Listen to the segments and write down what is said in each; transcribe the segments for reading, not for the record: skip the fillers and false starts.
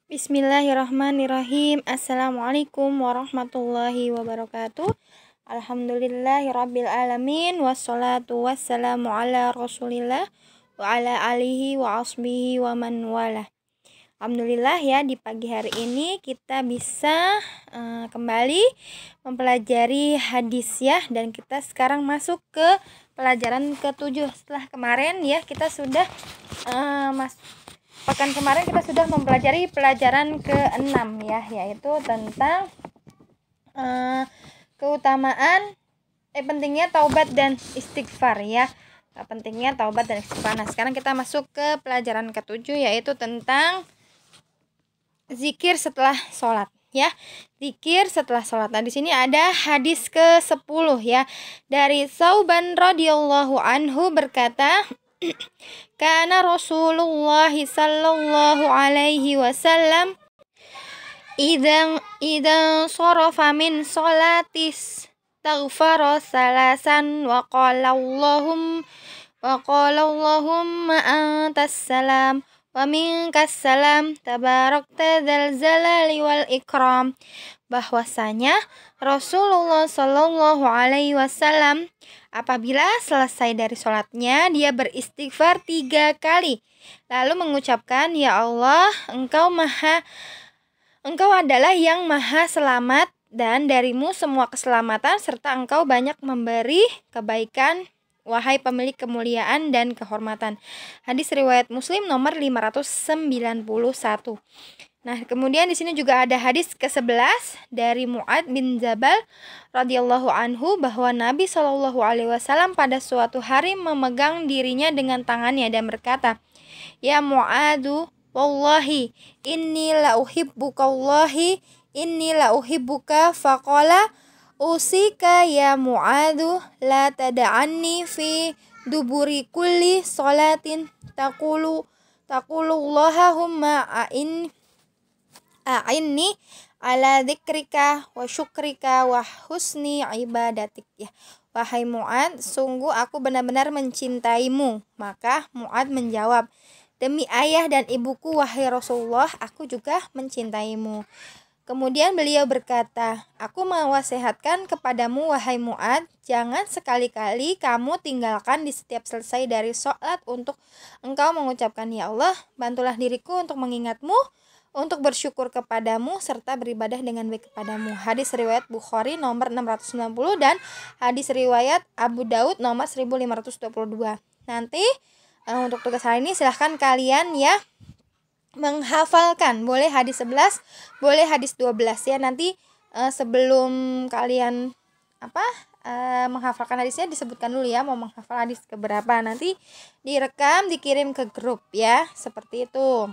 Bismillahirrahmanirrahim. Assalamualaikum warahmatullahi wabarakatuh. Alhamdulillahirabbil alamin, wassalatu wassalamu ala Rasulillah wa ala alihi wa asbihi wa man wala. Alhamdulillah ya, di pagi hari ini kita bisa kembali mempelajari hadis ya, dan kita sekarang masuk ke pelajaran ke-7. Setelah kemarin ya kita sudah pekan kemarin kita sudah mempelajari pelajaran ke-6 ya, yaitu tentang keutamaan pentingnya taubat dan istighfar ya. Pentingnya taubat dan istighfar. Nah, sekarang kita masuk ke pelajaran ke-7, yaitu tentang zikir setelah sholat ya. Zikir setelah sholat. Nah, di sini ada hadis ke-10 ya. Dari Tsauban radhiyallahu anhu berkata, Kana Rasulullah sallallahu alaihi wasallam idan sarafa min sholatis taghfara salasan wa qala Allahumma antas salam wa minkas salam tabarakta dzal jalali wal ikram. Bahwasanya Rasulullah sallallahu alaihi wasallam apabila selesai dari sholatnya, dia beristighfar 3 kali. Lalu mengucapkan, Ya Allah, Engkau adalah yang maha selamat, dan darimu semua keselamatan, serta Engkau banyak memberi kebaikan, wahai pemilik kemuliaan dan kehormatan. Hadis riwayat Muslim nomor 591. Nah, kemudian di sini juga ada hadis ke-11 dari Mu'ad bin Jabal radhiyallahu anhu, bahwa Nabi Shallallahu alaihi wasallam pada suatu hari memegang dirinya dengan tangannya dan berkata, Ya Mu'adu, wallahi inni la uhibbuka faqala usika ya Mu'adu la tada'anni fi duburi kulli salatin taqulullahumma a'inni ala dzikrika wa syukrika wa husni ibadatik ya. Wahai Mu'ad, sungguh aku benar-benar mencintaimu. Maka Mu'ad menjawab, Demi ayah dan ibuku wahai Rasulullah, aku juga mencintaimu. Kemudian beliau berkata, Aku mewasiatkan kepadamu wahai Mu'ad, jangan sekali-kali kamu tinggalkan di setiap selesai dari sholat untuk engkau mengucapkan, Ya Allah, bantulah diriku untuk mengingatmu, untuk bersyukur kepadamu, serta beribadah dengan baik kepadamu. Hadis riwayat Bukhari nomor 690 dan hadis riwayat Abu Daud nomor 1522. Nanti untuk tugas hari ini silahkan kalian ya menghafalkan. Boleh hadis 11, boleh hadis 12 ya. Nanti sebelum kalian menghafalkan hadisnya disebutkan dulu ya, mau menghafal hadis keberapa. Nanti direkam, dikirim ke grup ya, seperti itu.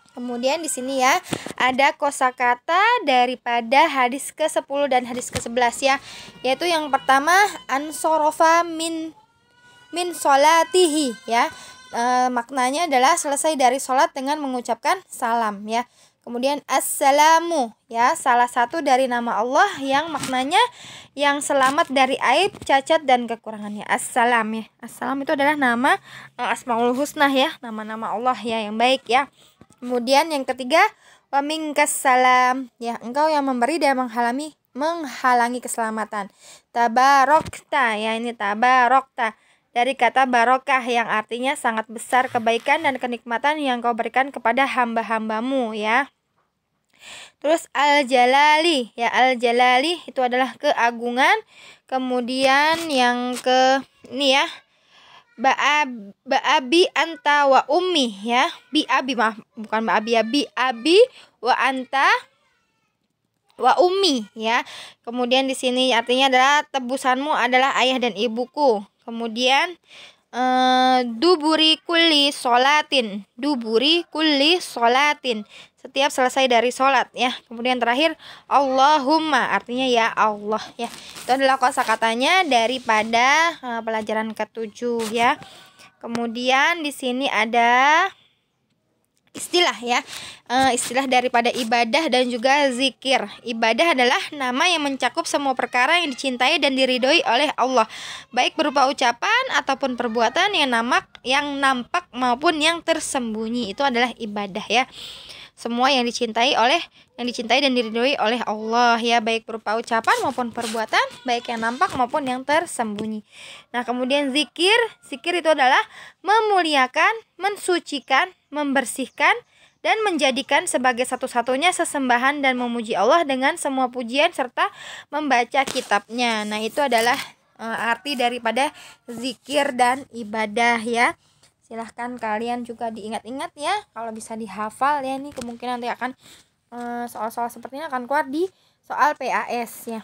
Kemudian di sini ya ada kosakata daripada hadis ke-10 dan hadis ke-11 ya, yaitu yang pertama ansorofa min sholatihi ya. Maknanya adalah selesai dari sholat dengan mengucapkan salam ya. Kemudian assalamu ya, salah satu dari nama Allah yang maknanya yang selamat dari aib, cacat dan kekurangannya. Assalam ya. Assalam itu adalah nama Asmaul Husna ya, nama-nama Allah ya yang baik ya. Kemudian yang ketiga, wa minkas salam ya, engkau yang memberi dan menghalangi keselamatan. Tabarokta ya, ini tabarokta dari kata barokah yang artinya sangat besar kebaikan dan kenikmatan yang kau berikan kepada hamba-hambamu ya. Terus al-jalali ya, al-jalali itu adalah keagungan. Kemudian yang ke ini ya, Ba'abi anta wa ummi ya. Bukan ba'abi ya, abi wa anta wa ummi ya. Kemudian di sini artinya adalah tebusanmu adalah ayah dan ibuku. Kemudian duburi kulli sholatin, setiap selesai dari sholat ya. Kemudian terakhir Allahumma, artinya ya Allah ya. Itu adalah kosakatanya daripada pelajaran ke-7 ya. Kemudian di sini ada istilah ya, istilah daripada ibadah dan juga zikir. Ibadah adalah nama yang mencakup semua perkara yang dicintai dan diridhoi oleh Allah, baik berupa ucapan ataupun perbuatan yang nampak maupun yang tersembunyi. Itu adalah ibadah ya. semua yang dicintai dan diridhoi oleh Allah ya, baik berupa ucapan maupun perbuatan, baik yang nampak maupun yang tersembunyi. Nah, kemudian zikir itu adalah memuliakan, mensucikan, membersihkan, dan menjadikan sebagai satu-satunya sesembahan dan memuji Allah dengan semua pujian serta membaca kitabnya. Nah, itu adalah arti daripada zikir dan ibadah ya. Silahkan kalian juga diingat-ingat ya, kalau bisa dihafal ya, ini kemungkinan nanti akan soal-soal seperti ini akan keluar di soal PAS ya.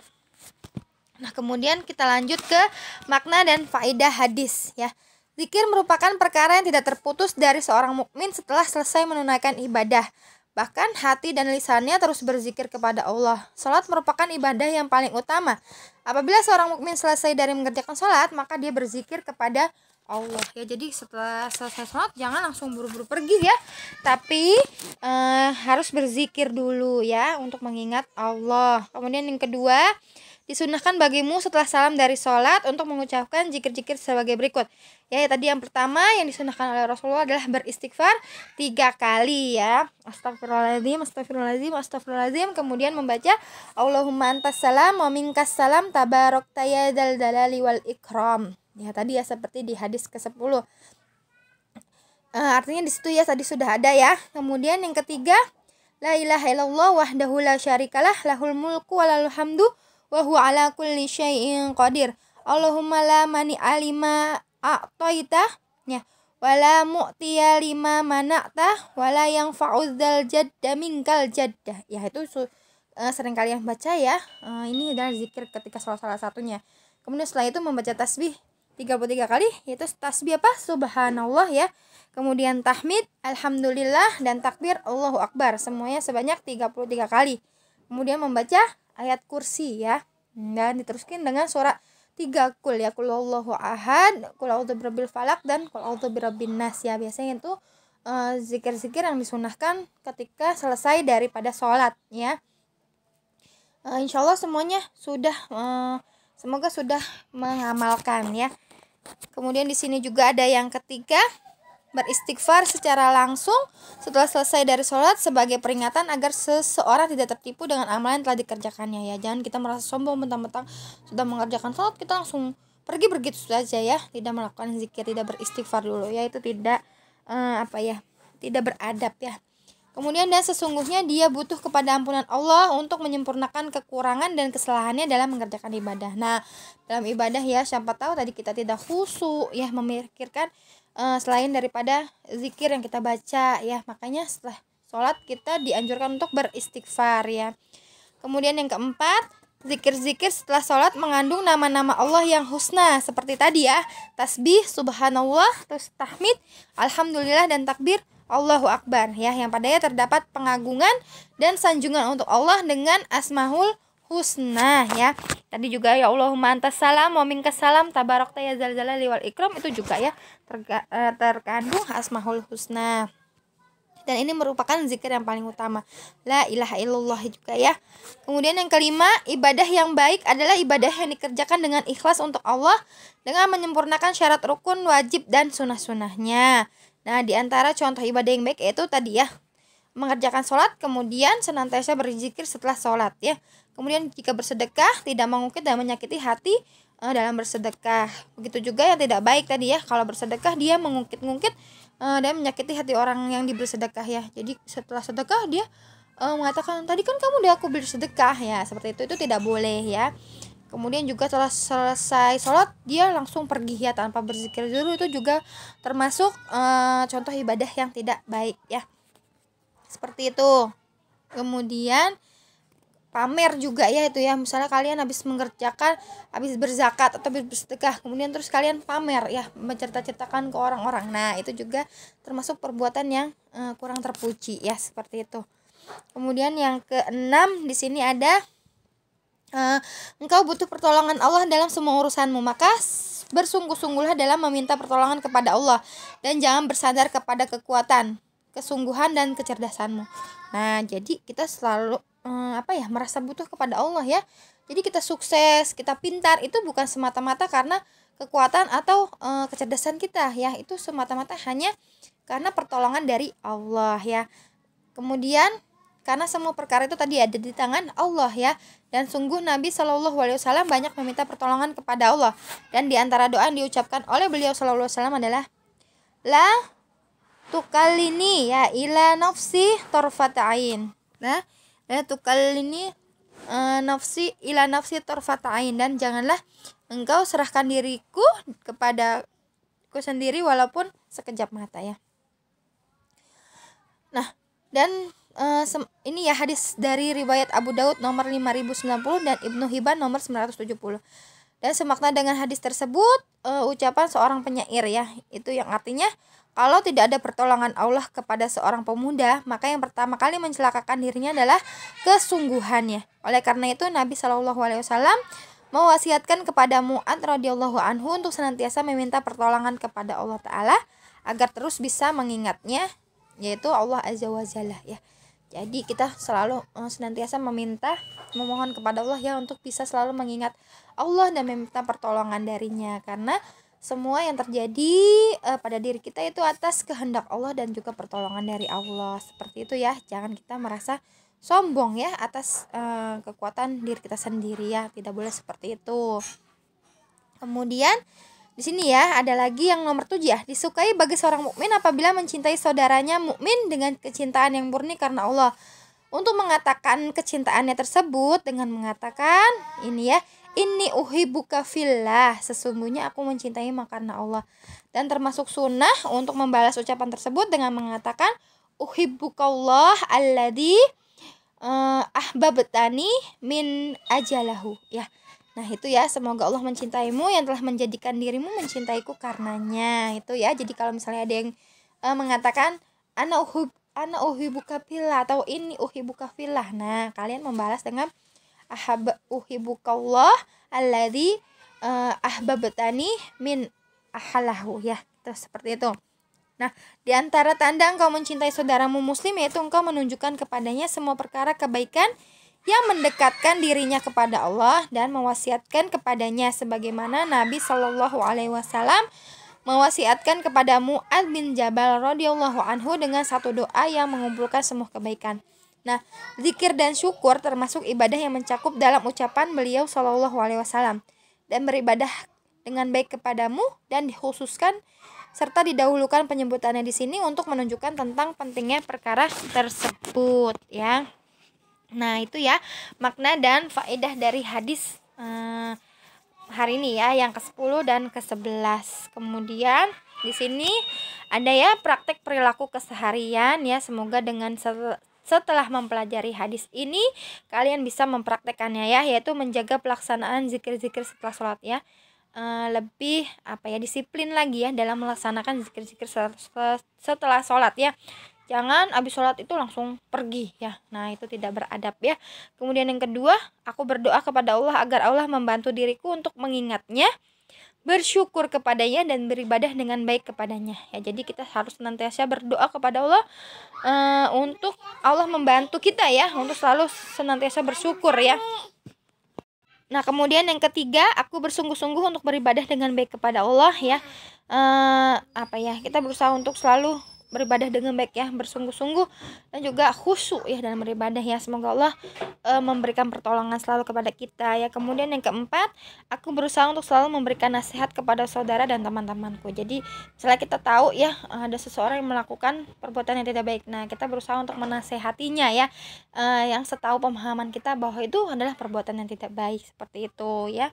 Nah, kemudian kita lanjut ke makna dan faedah hadis ya. Zikir merupakan perkara yang tidak terputus dari seorang mukmin setelah selesai menunaikan ibadah. Bahkan hati dan lisannya terus berzikir kepada Allah. Salat merupakan ibadah yang paling utama. Apabila seorang mukmin selesai dari mengerjakan salat, maka dia berzikir kepada Allah ya. Jadi setelah selesai sholat jangan langsung buru-buru pergi ya, tapi harus berzikir dulu ya untuk mengingat Allah. Kemudian yang kedua, disunahkan bagimu setelah salam dari sholat untuk mengucapkan zikir-zikir sebagai berikut ya. Tadi yang pertama yang disunahkan oleh Rasulullah adalah beristighfar 3 kali ya. Astagfirullahaladzim, astagfirullahaladzim, astagfirullahaladzim. Kemudian membaca Allahumma antas salam wa minkas salam tabarakta ya dzal jalali wal ikram. Ya, tadi ya seperti di hadis ke-10. Artinya di situ ya tadi sudah ada ya. Kemudian yang ketiga, la ilaha illallah wahdahu la syarikalah lahul mulku wa lahul hamdu wa huwa ala kulli syai'in qadir. Allahumma la mani alima a'taita ya, wala mu'tiya lima mana'ta wala yang fa'udzal jadda minkal jadda. Ya, itu sering kalian baca ya. Ini adalah zikir ketika salah satunya. Kemudian setelah itu membaca tasbih 33 kali, yaitu tasbih apa? Subhanallah ya. Kemudian tahmid, alhamdulillah, dan takbir Allahu Akbar. Semuanya sebanyak 33 kali. Kemudian membaca ayat kursi ya. Dan diteruskan dengan surat 3 kul ya. Qul huwallahu ahad, qul a'udzu birabbil falaq, dan qul a'udzu birabbin nas ya. Biasanya itu zikir-zikir yang disunahkan ketika selesai daripada sholat ya. Insyaallah semuanya sudah semoga sudah mengamalkan ya. Kemudian di sini juga ada yang ketiga, beristighfar secara langsung setelah selesai dari sholat sebagai peringatan agar seseorang tidak tertipu dengan amalan yang telah dikerjakannya ya. Jangan kita merasa sombong mentang-mentang sudah mengerjakan sholat kita langsung pergi begitu saja ya, tidak melakukan zikir, tidak beristighfar dulu ya, itu tidak tidak beradab ya. Kemudian dan sesungguhnya dia butuh kepada ampunan Allah untuk menyempurnakan kekurangan dan kesalahannya dalam mengerjakan ibadah. Nah, dalam ibadah ya, siapa tahu tadi kita tidak khusyuk ya, memikirkan selain daripada zikir yang kita baca ya. Makanya setelah sholat kita dianjurkan untuk beristighfar ya. Kemudian yang keempat, zikir-zikir setelah sholat mengandung nama-nama Allah yang husna seperti tadi ya, tasbih, subhanallah, terus tahmid, alhamdulillah, dan takbir Allahu Akbar ya, yang padanya terdapat pengagungan dan sanjungan untuk Allah dengan asmaul husna ya. Tadi juga ya Allahumma antas salam wa minkas salam tabarakta ya dzal jalali wal ikram, itu juga ya terkandung asmaul husna. Dan ini merupakan zikir yang paling utama. La ilaha illallah juga ya. Kemudian yang kelima, ibadah yang baik adalah ibadah yang dikerjakan dengan ikhlas untuk Allah dengan menyempurnakan syarat rukun, wajib, dan sunah-sunahnya. Nah, di antara contoh ibadah yang baik yaitu tadi ya, mengerjakan sholat, kemudian senantiasa berzikir setelah sholat ya. Kemudian jika bersedekah, tidak mengungkit dan menyakiti hati dalam bersedekah. Begitu juga yang tidak baik tadi ya, kalau bersedekah dia mengungkit-ungkit dan menyakiti hati orang yang diberi sedekah ya. Jadi setelah sedekah dia mengatakan, tadi kan kamu udah aku beri sedekah ya, seperti itu tidak boleh ya. Kemudian juga setelah selesai sholat dia langsung pergi ya tanpa berzikir dulu, itu juga termasuk contoh ibadah yang tidak baik ya, seperti itu. Kemudian pamer juga ya, itu ya, misalnya kalian habis berzakat atau habis bersedekah, kemudian terus kalian pamer ya, mencerita-ceritakan ke orang-orang. Nah, itu juga termasuk perbuatan yang kurang terpuji ya, seperti itu. Kemudian yang keenam di sini ada engkau butuh pertolongan Allah dalam semua urusanmu, maka bersungguh-sungguhlah dalam meminta pertolongan kepada Allah dan jangan bersandar kepada kekuatan, kesungguhan, dan kecerdasanmu. Nah, jadi kita selalu merasa butuh kepada Allah ya. Jadi kita sukses, kita pintar itu bukan semata-mata karena kekuatan atau kecerdasan kita ya, itu semata-mata hanya karena pertolongan dari Allah ya. Kemudian karena semua perkara itu tadi ada di tangan Allah ya. Dan sungguh Nabi Shallallahu Alaihi Wasallam banyak meminta pertolongan kepada Allah. Dan di antara doa yang diucapkan oleh beliau Shallallahu Alaihi Wasallam adalah la tukallini ya ila nafsi torfata'in. Nah, la tukallini nafsi ila nafsi torfata'in, dan janganlah engkau serahkan diriku kepadaku sendiri walaupun sekejap mata ya. Nah, dan ini ya hadis dari riwayat Abu Daud nomor 5090 dan Ibnu Hibban nomor 970. Dan semakna dengan hadis tersebut ucapan seorang penyair ya, itu yang artinya kalau tidak ada pertolongan Allah kepada seorang pemuda, maka yang pertama kali mencelakakan dirinya adalah kesungguhannya. Oleh karena itu Nabi Shallallahu Alaihi Wasallam mewasiatkan kepada Mu'adz radhiyallahu anhu untuk senantiasa meminta pertolongan kepada Allah Ta'ala agar terus bisa mengingatnya, yaitu Allah Azza wa Jalla ya. Jadi kita selalu senantiasa memohon kepada Allah ya untuk bisa selalu mengingat Allah dan meminta pertolongan darinya, karena semua yang terjadi pada diri kita itu atas kehendak Allah dan juga pertolongan dari Allah. Seperti itu ya. Jangan kita merasa sombong ya atas kekuatan diri kita sendiri ya. Tidak boleh seperti itu. Kemudian di sini ya ada lagi yang nomor 7 ya. Disukai bagi seorang mukmin apabila mencintai saudaranya mukmin dengan kecintaan yang murni karena Allah. Untuk mengatakan kecintaannya tersebut dengan mengatakan ini ya, inni uhibbuka fillah, sesungguhnya aku mencintaimu karena Allah. Dan termasuk sunnah untuk membalas ucapan tersebut dengan mengatakan uhibbukallah alladzi ahbabtani min ajalahu ya. Nah itu ya, semoga Allah mencintaimu yang telah menjadikan dirimu mencintaiku karenanya. Itu ya. Jadi kalau misalnya ada yang mengatakan ana uhibbuka fillah atau inni uhibbuka fillah, nah kalian membalas dengan uhibbukallah alladzi ahbabtani min ahalahu ya. Terus seperti itu. Nah, di antara tanda engkau mencintai saudaramu muslim yaitu engkau menunjukkan kepadanya semua perkara kebaikan yang mendekatkan dirinya kepada Allah dan mewasiatkan kepadanya sebagaimana Nabi Shallallahu Alaihi Wasallam mewasiatkan kepada Mu'adz bin Jabal radhiyallahu anhu dengan satu doa yang mengumpulkan semua kebaikan. Nah, zikir dan syukur termasuk ibadah yang mencakup dalam ucapan beliau Shallallahu Alaihi Wasallam, dan beribadah dengan baik kepadamu dan dikhususkan serta didahulukan penyebutannya di sini untuk menunjukkan tentang pentingnya perkara tersebut ya. Nah itu ya makna dan faedah dari hadis hari ini ya, yang ke-10 dan ke-11. Kemudian di sini ada ya praktek perilaku keseharian ya. Semoga dengan setelah mempelajari hadis ini kalian bisa mempraktekannya ya, yaitu menjaga pelaksanaan zikir-zikir setelah sholat ya. Lebih disiplin lagi ya dalam melaksanakan zikir-zikir setelah sholat ya. Jangan habis sholat itu langsung pergi ya. Nah itu tidak beradab ya. Kemudian yang kedua, aku berdoa kepada Allah agar Allah membantu diriku untuk mengingatnya, bersyukur kepadanya, dan beribadah dengan baik kepadanya ya. Jadi kita harus senantiasa berdoa kepada Allah untuk Allah membantu kita ya, untuk selalu senantiasa bersyukur ya. Nah kemudian yang ketiga, aku bersungguh-sungguh untuk beribadah dengan baik kepada Allah ya. Kita berusaha untuk selalu beribadah dengan baik ya, bersungguh-sungguh dan juga khusyuk ya dalam beribadah ya. Semoga Allah memberikan pertolongan selalu kepada kita ya. Kemudian yang keempat, aku berusaha untuk selalu memberikan nasihat kepada saudara dan teman-temanku. Jadi misalnya kita tahu ya ada seseorang yang melakukan perbuatan yang tidak baik, nah kita berusaha untuk menasehatinya ya, yang setahu pemahaman kita bahwa itu adalah perbuatan yang tidak baik, seperti itu ya.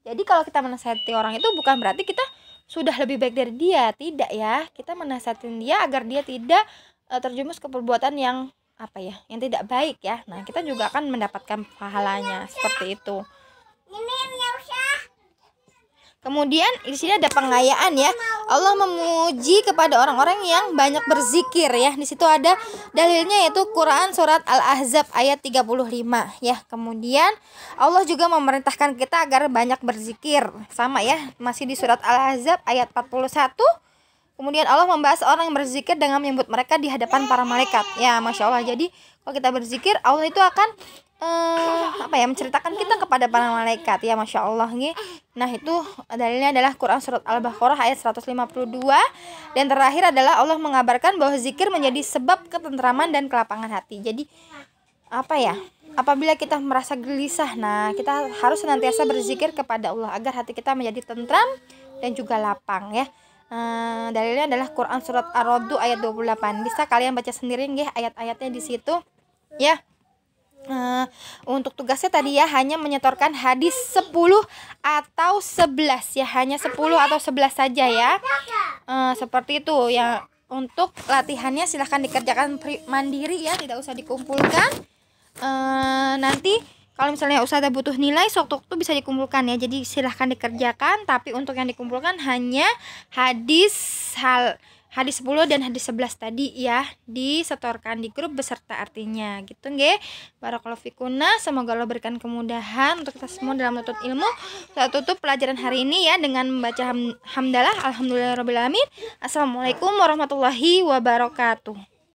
Jadi kalau kita menasehati orang itu bukan berarti kita sudah lebih baik dari dia, tidak ya. Kita menasihatin dia agar dia tidak terjerumus ke perbuatan yang yang tidak baik ya. Nah kita juga akan mendapatkan pahalanya, seperti itu. Kemudian di sini ada pengayaan ya. Allah memuji kepada orang-orang yang banyak berzikir ya. Di situ ada dalilnya yaitu Quran surat Al-Ahzab ayat 35 ya. Kemudian Allah juga memerintahkan kita agar banyak berzikir. Sama ya, masih di surat Al-Ahzab ayat 41. Kemudian Allah membahas orang yang berzikir dengan menyebut mereka di hadapan para malaikat. Ya, Masya Allah. Jadi kalau kita berzikir, Allah itu akan menceritakan kita kepada para malaikat, ya, Masya Allah nih. Nah, itu dalilnya adalah Quran surat Al-Baqarah ayat 152. Dan terakhir adalah Allah mengabarkan bahwa zikir menjadi sebab ketentraman dan kelapangan hati. Jadi apabila kita merasa gelisah, nah kita harus senantiasa berzikir kepada Allah agar hati kita menjadi tentram dan juga lapang, ya. Dalilnya adalah Quran surat Ar-Ra'd ayat 28. Bisa kalian baca sendiri nggih ayat-ayatnya di situ, ya. Untuk tugasnya tadi ya hanya menyetorkan hadis 10 atau 11, ya, hanya 10 atau 11 saja, ya. Seperti itu ya. Untuk latihannya silahkan dikerjakan mandiri, ya, tidak usah dikumpulkan. Nanti kalau misalnya Ustazah butuh nilai sewaktu-waktu bisa dikumpulkan, ya. Jadi silahkan dikerjakan, tapi untuk yang dikumpulkan hanya hadis 10 dan hadis 11 tadi, ya, disetorkan di grup beserta artinya gitu nggih. Barakallahu fikunna, semoga Allah berikan kemudahan untuk kita semua dalam menuntut ilmu. Saya tutup pelajaran hari ini ya dengan membaca hamdalah alhamdulillahirabbil alamin. Assalamualaikum warahmatullahi wabarakatuh.